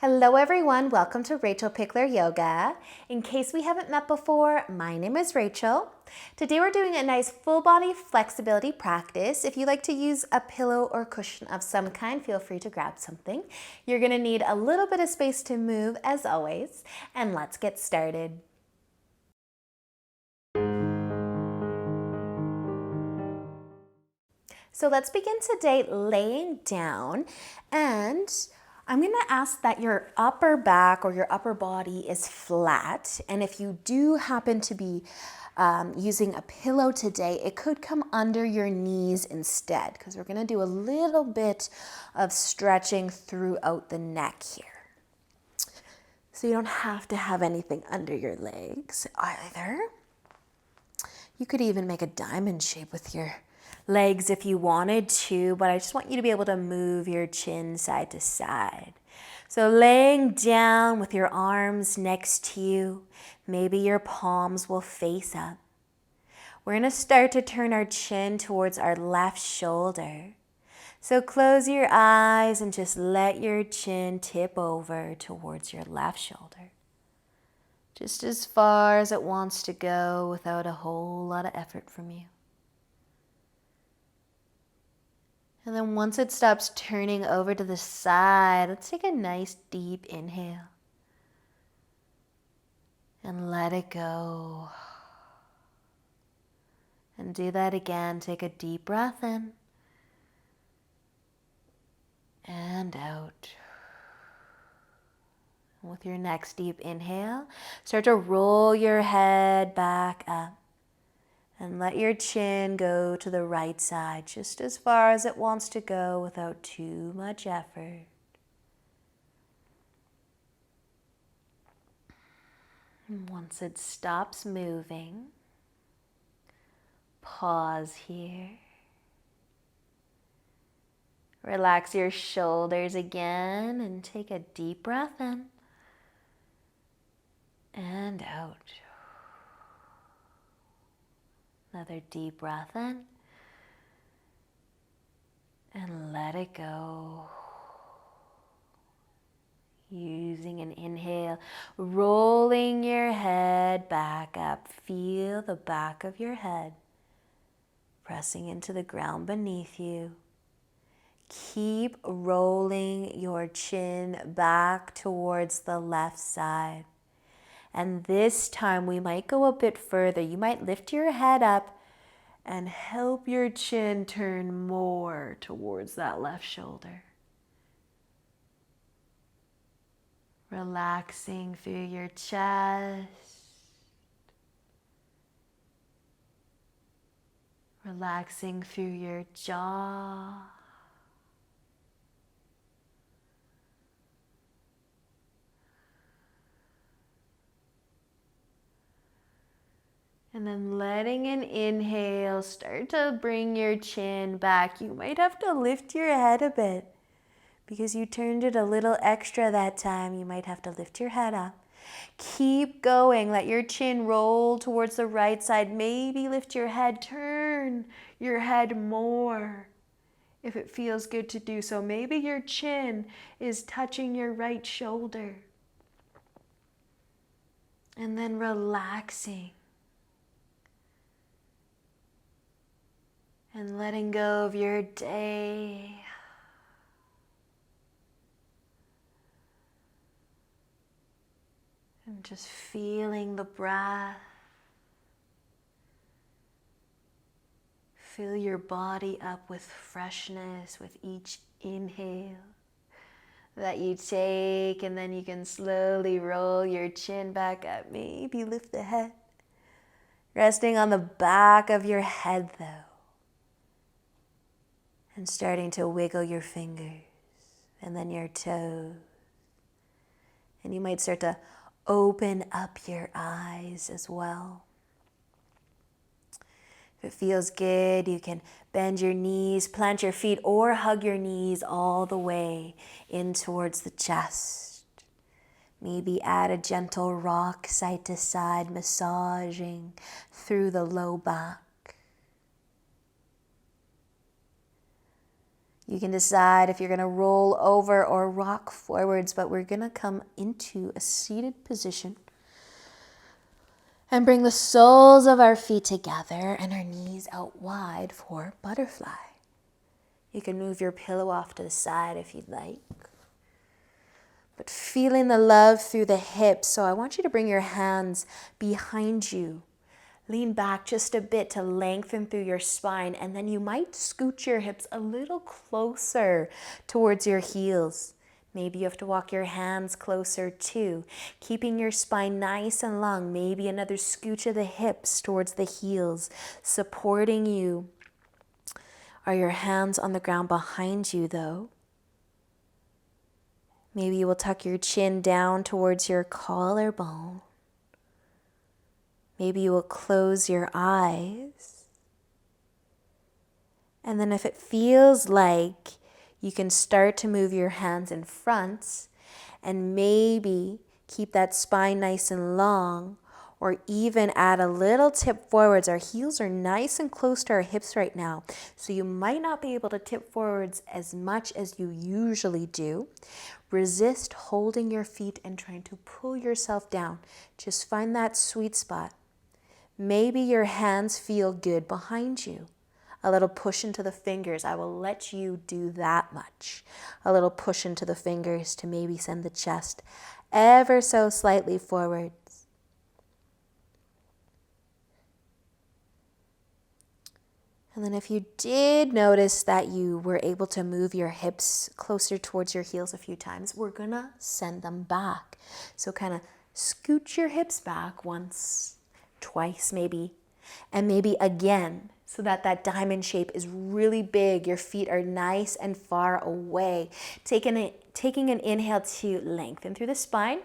Hello everyone, welcome to Rachel Pichler Yoga. In case we haven't met before, my name is Rachel. Today we're doing a nice full body flexibility practice. If you like to use a pillow or cushion of some kind, feel free to grab something. You're gonna need a little bit of space to move as always, and let's get started. So let's begin today laying down, and I'm going to ask that your upper back or your upper body is flat. And if you do happen to be using a pillow today, it could come under your knees instead, because we're going to do a little bit of stretching throughout the neck here. So you don't have to have anything under your legs either. You could even make a diamond shape with your legs if you wanted to, but I just want you to be able to move your chin side to side. So laying down with your arms next to you, maybe your palms will face up. We're going to start to turn our chin towards our left shoulder. So close your eyes and just let your chin tip over towards your left shoulder. Just as far as it wants to go without a whole lot of effort from you. And then once it stops turning over to the side, let's take a nice deep inhale. And let it go. And do that again. Take a deep breath in. And out. And with your next deep inhale, start to roll your head back up. And let your chin go to the right side, just as far as it wants to go without too much effort. And once it stops moving, pause here. Relax your shoulders again and take a deep breath in and out. Another deep breath in and let it go. Using an inhale, rolling your head back up. Feel the back of your head pressing into the ground beneath you. Keep rolling your chin back towards the left side. And this time we might go a bit further. You might lift your head up and help your chin turn more towards that left shoulder. Relaxing through your chest. Relaxing through your jaw. And then letting an inhale start to bring your chin back. You might have to lift your head a bit because you turned it a little extra that time. You might have to lift your head up. Keep going. Let your chin roll towards the right side. Maybe lift your head. Turn your head more if it feels good to do so. Maybe your chin is touching your right shoulder. And then relaxing. And letting go of your day. And just feeling the breath. Fill your body up with freshness with each inhale that you take, and then you can slowly roll your chin back up. Maybe lift the head. Resting on the back of your head though. And starting to wiggle your fingers and then your toes. And you might start to open up your eyes as well. If it feels good, you can bend your knees, plant your feet, or hug your knees all the way in towards the chest. Maybe add a gentle rock side to side, massaging through the low back. You can decide if you're going to roll over or rock forwards, but we're going to come into a seated position and bring the soles of our feet together and our knees out wide for butterfly. You can move your pillow off to the side if you'd like. But feeling the love through the hips, so I want you to bring your hands behind you. Lean back just a bit to lengthen through your spine, and then you might scoot your hips a little closer towards your heels. Maybe you have to walk your hands closer too, keeping your spine nice and long. Maybe another scooch of the hips towards the heels. Supporting you are your hands on the ground behind you though. Maybe you will tuck your chin down towards your collarbone. Maybe you will close your eyes. And then if it feels like you can start to move your hands in front and maybe keep that spine nice and long, or even add a little tip forwards. Our heels are nice and close to our hips right now, so you might not be able to tip forwards as much as you usually do. Resist holding your feet and trying to pull yourself down. Just find that sweet spot. Maybe your hands feel good behind you. A little push into the fingers. I will let you do that much. A little push into the fingers to maybe send the chest ever so slightly forwards. And then if you did notice that you were able to move your hips closer towards your heels a few times, we're gonna send them back. So kind of scoot your hips back once, twice maybe, and maybe again, so that that diamond shape is really big. Your feet are nice and far away. Taking an inhale to lengthen through the spine.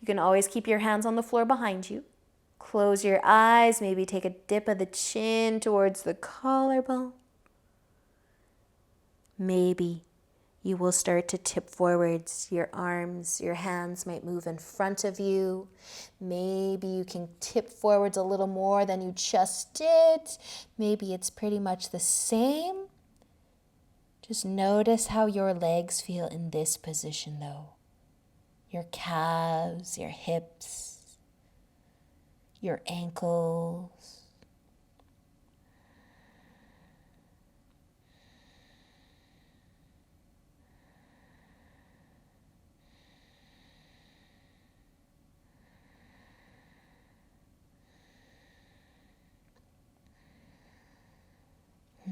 You can always keep your hands on the floor behind you. Close your eyes, maybe take a dip of the chin towards the collarbone. Maybe you will start to tip forwards. Your arms, your hands might move in front of you. Maybe you can tip forwards a little more than you just did. Maybe it's pretty much the same. Just notice how your legs feel in this position though. Your calves, your hips, your ankles.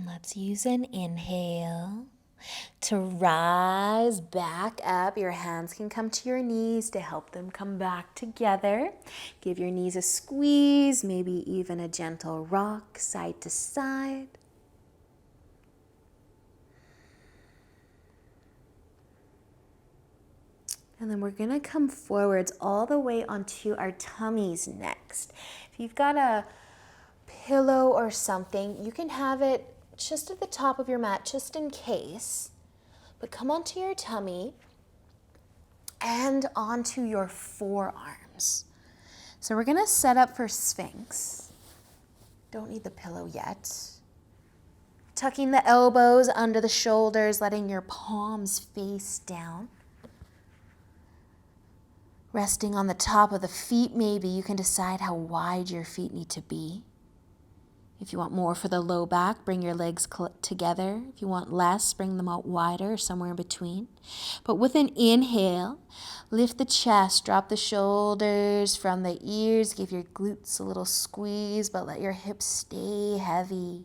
Let's use an inhale to rise back up. Your hands can come to your knees to help them come back together. Give your knees a squeeze, maybe even a gentle rock side to side. And then we're gonna come forwards all the way onto our tummies next. If you've got a pillow or something, you can have it just at the top of your mat, just in case. But come onto your tummy and onto your forearms. So we're gonna set up for Sphinx. Don't need the pillow yet. Tucking the elbows under the shoulders, letting your palms face down. Resting on the top of the feet, maybe you can decide how wide your feet need to be. If you want more for the low back, bring your legs together. If you want less, bring them out wider or somewhere in between. But with an inhale, lift the chest, drop the shoulders from the ears, give your glutes a little squeeze, but let your hips stay heavy.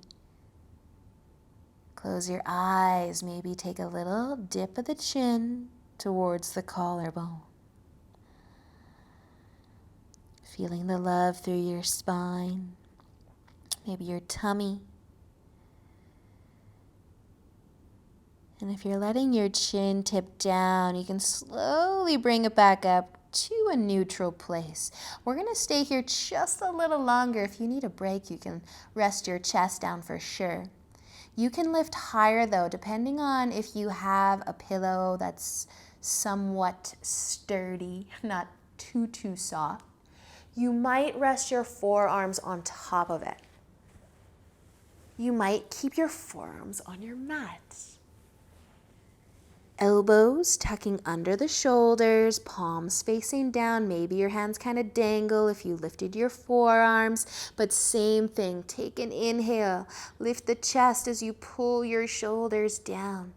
Close your eyes, maybe take a little dip of the chin towards the collarbone. Feeling the love through your spine. Maybe your tummy. And if you're letting your chin tip down, you can slowly bring it back up to a neutral place. We're gonna stay here just a little longer. If you need a break, you can rest your chest down for sure. You can lift higher though, depending on if you have a pillow that's somewhat sturdy, not too soft. You might rest your forearms on top of it. You might keep your forearms on your mat. Elbows tucking under the shoulders, palms facing down. Maybe your hands kind of dangle if you lifted your forearms, but same thing. Take an inhale. Lift the chest as you pull your shoulders down.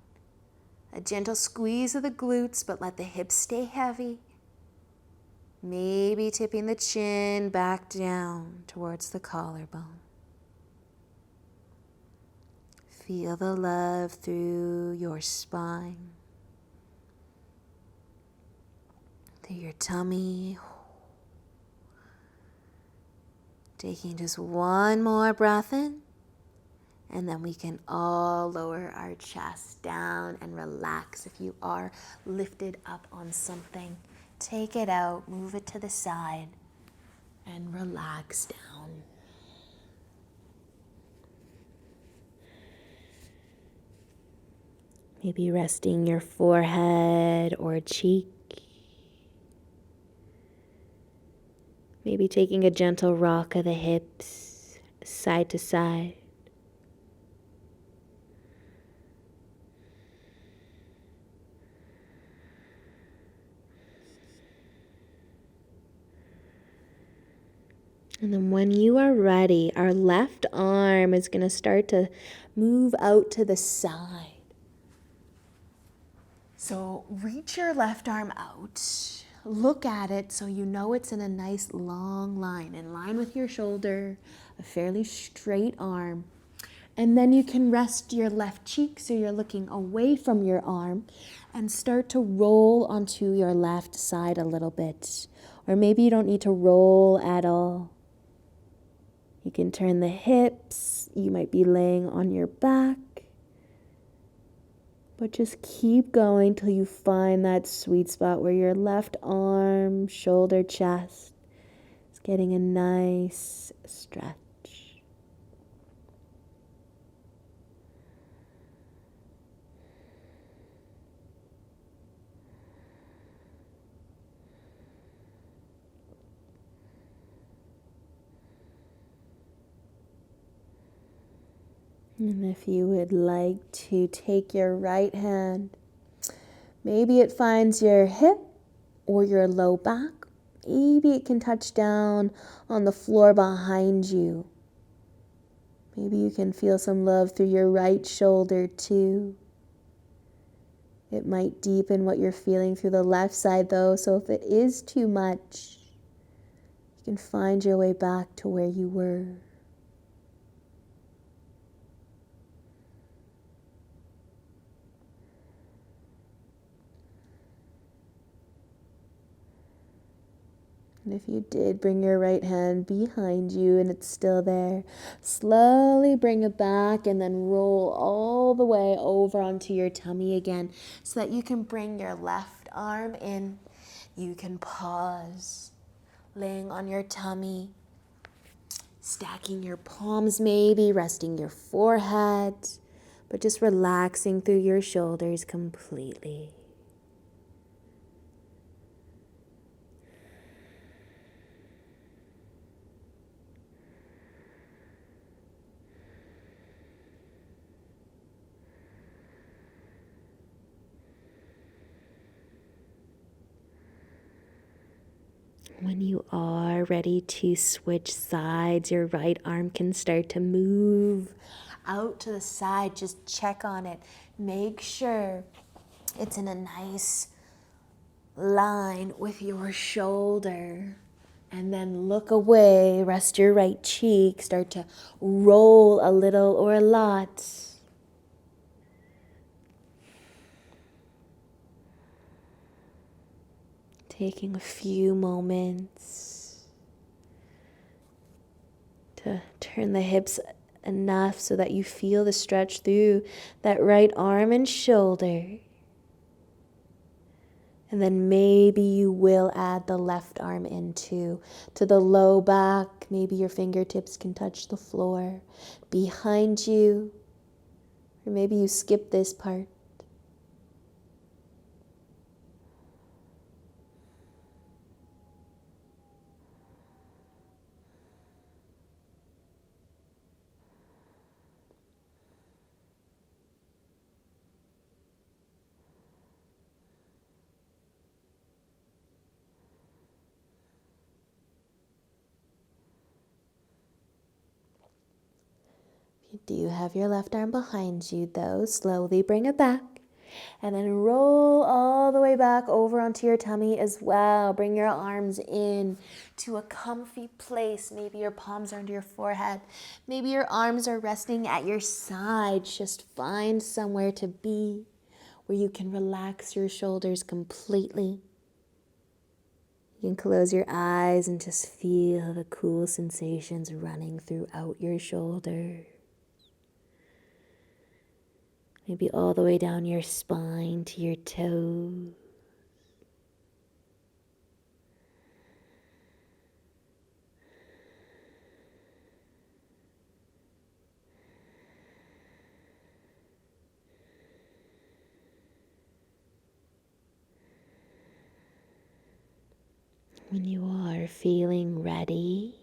A gentle squeeze of the glutes, but let the hips stay heavy. Maybe tipping the chin back down towards the collarbone. Feel the love through your spine, through your tummy. Taking just one more breath in, and then we can all lower our chest down and relax. If you are lifted up on something, take it out, move it to the side, and relax down. Maybe resting your forehead or cheek. Maybe taking a gentle rock of the hips, side to side. And then when you are ready, our left arm is going to start to move out to the side. So reach your left arm out, look at it so you know it's in a nice long line, in line with your shoulder, a fairly straight arm. And then you can rest your left cheek so you're looking away from your arm and start to roll onto your left side a little bit. Or maybe you don't need to roll at all. You can turn the hips, you might be laying on your back. But just keep going till you find that sweet spot where your left arm, shoulder, chest is getting a nice stretch. And if you would like to take your right hand, maybe it finds your hip or your low back. Maybe it can touch down on the floor behind you. Maybe you can feel some love through your right shoulder too. It might deepen what you're feeling through the left side though, so if it is too much, you can find your way back to where you were. And if you did bring your right hand behind you and it's still there, slowly bring it back and then roll all the way over onto your tummy again so that you can bring your left arm in. You can pause, laying on your tummy, stacking your palms maybe, resting your forehead, but just relaxing through your shoulders completely. When you are ready to switch sides, your right arm can start to move out to the side. Just check on it. Make sure it's in a nice line with your shoulder. And then look away, rest your right cheek, start to roll a little or a lot. Taking a few moments to turn the hips enough so that you feel the stretch through that right arm and shoulder. And then maybe you will add the left arm into to the low back. Maybe your fingertips can touch the floor behind you. Or maybe you skip this part. You do have your left arm behind you though. Slowly bring it back. And then roll all the way back over onto your tummy as well. Bring your arms in to a comfy place. Maybe your palms are under your forehead. Maybe your arms are resting at your sides. Just find somewhere to be where you can relax your shoulders completely. You can close your eyes and just feel the cool sensations running throughout your shoulders. Maybe all the way down your spine to your toes. When you are feeling ready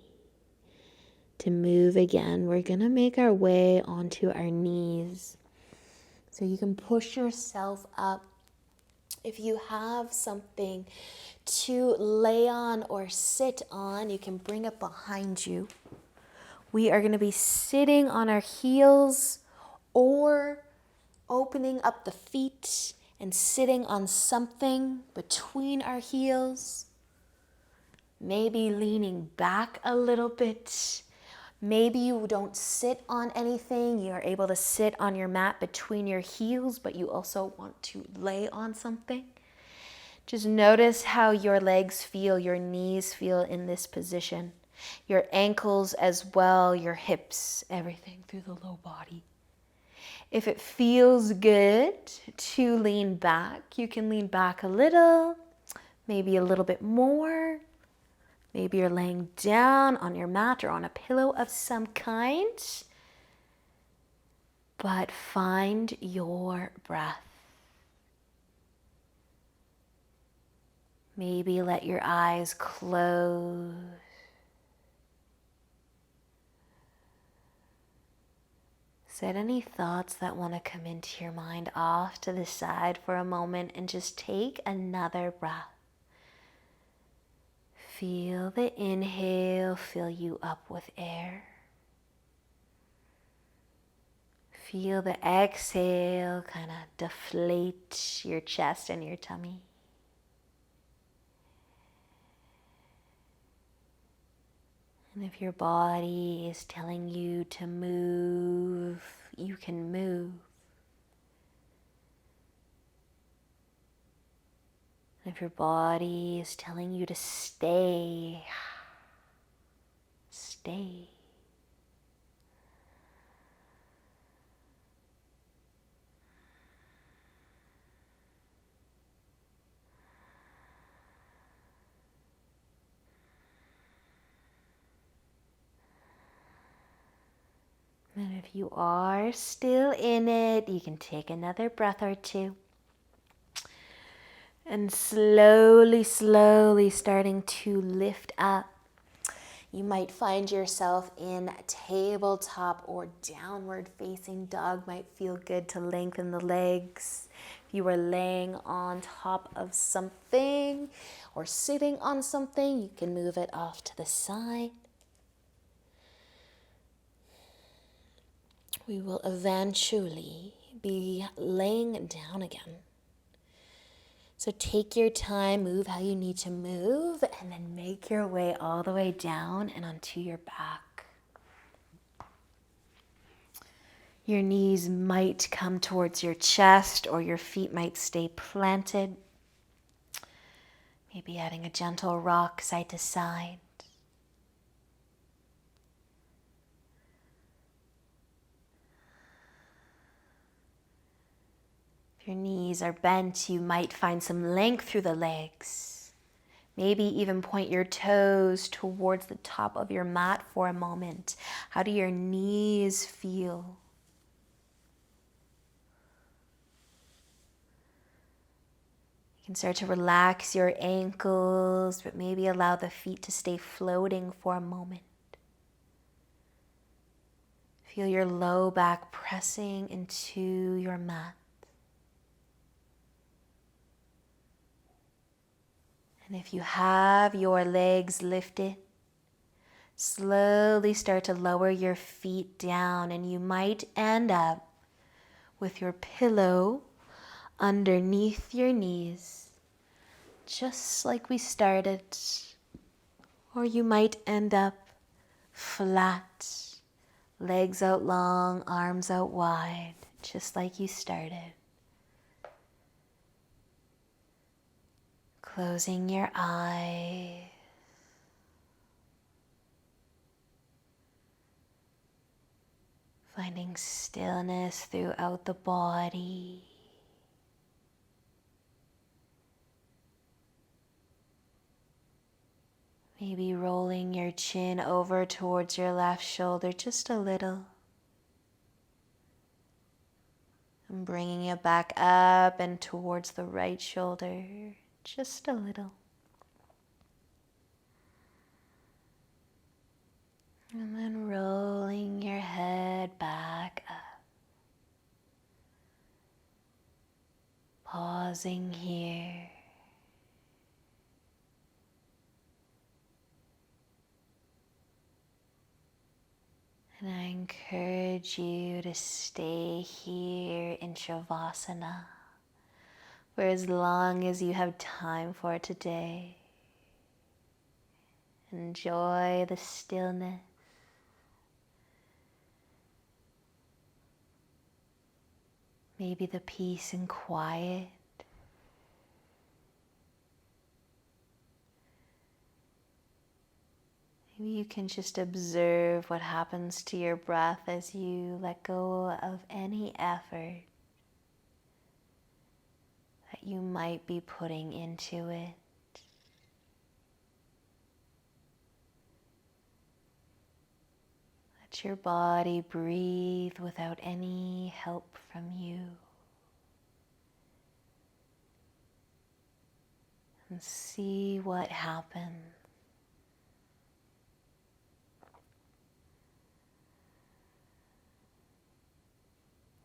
to move again, we're going to make our way onto our knees. So you can push yourself up. If you have something to lay on or sit on, you can bring it behind you. We are going to be sitting on our heels or opening up the feet and sitting on something between our heels. Maybe leaning back a little bit. Maybe you don't sit on anything. You're able to sit on your mat between your heels, but you also want to lay on something. Just notice how your legs feel, your knees feel in this position. Your ankles as well, your hips, everything through the low body. If it feels good to lean back, you can lean back a little, maybe a little bit more. Maybe you're laying down on your mat or on a pillow of some kind. But find your breath. Maybe let your eyes close. Set any thoughts that want to come into your mind off to the side for a moment and just take another breath. Feel the inhale fill you up with air. Feel the exhale kind of deflate your chest and your tummy. And if your body is telling you to move, you can move. If your body is telling you to stay, stay. And if you are still in it, you can take another breath or two. And slowly, slowly starting to lift up. You might find yourself in tabletop or downward facing dog. Might feel good to lengthen the legs. If you were laying on top of something or sitting on something, you can move it off to the side. We will eventually be laying down again. So take your time, move how you need to move, and then make your way all the way down and onto your back. Your knees might come towards your chest or your feet might stay planted. Maybe adding a gentle rock side to side. If your knees are bent, you might find some length through the legs. Maybe even point your toes towards the top of your mat for a moment. How do your knees feel? You can start to relax your ankles, but maybe allow the feet to stay floating for a moment. Feel your low back pressing into your mat. And if you have your legs lifted, Slowly start to lower your feet down, and you might end up with your pillow underneath your knees, just like we started. Or you might end up flat, legs out long, arms out wide, just like you started. Closing your eyes. Finding stillness throughout the body. Maybe rolling your chin over towards your left shoulder just a little. And bringing it back up and towards the right shoulder just a little. And then rolling your head back up. Pausing here. And I encourage you to stay here in Shavasana for as long as you have time for today. Enjoy the stillness. Maybe the peace and quiet. Maybe you can just observe what happens to your breath as you let go of any effort that you might be putting into it. Let your body breathe without any help from you. And see what happens.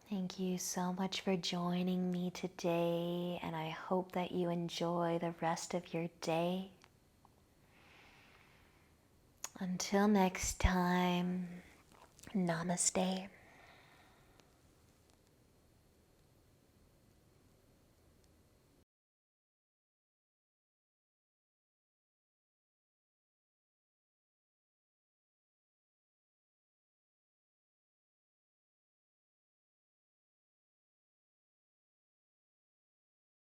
Thank you so much for joining me today, and I hope that you enjoy the rest of your day. Until next time, namaste.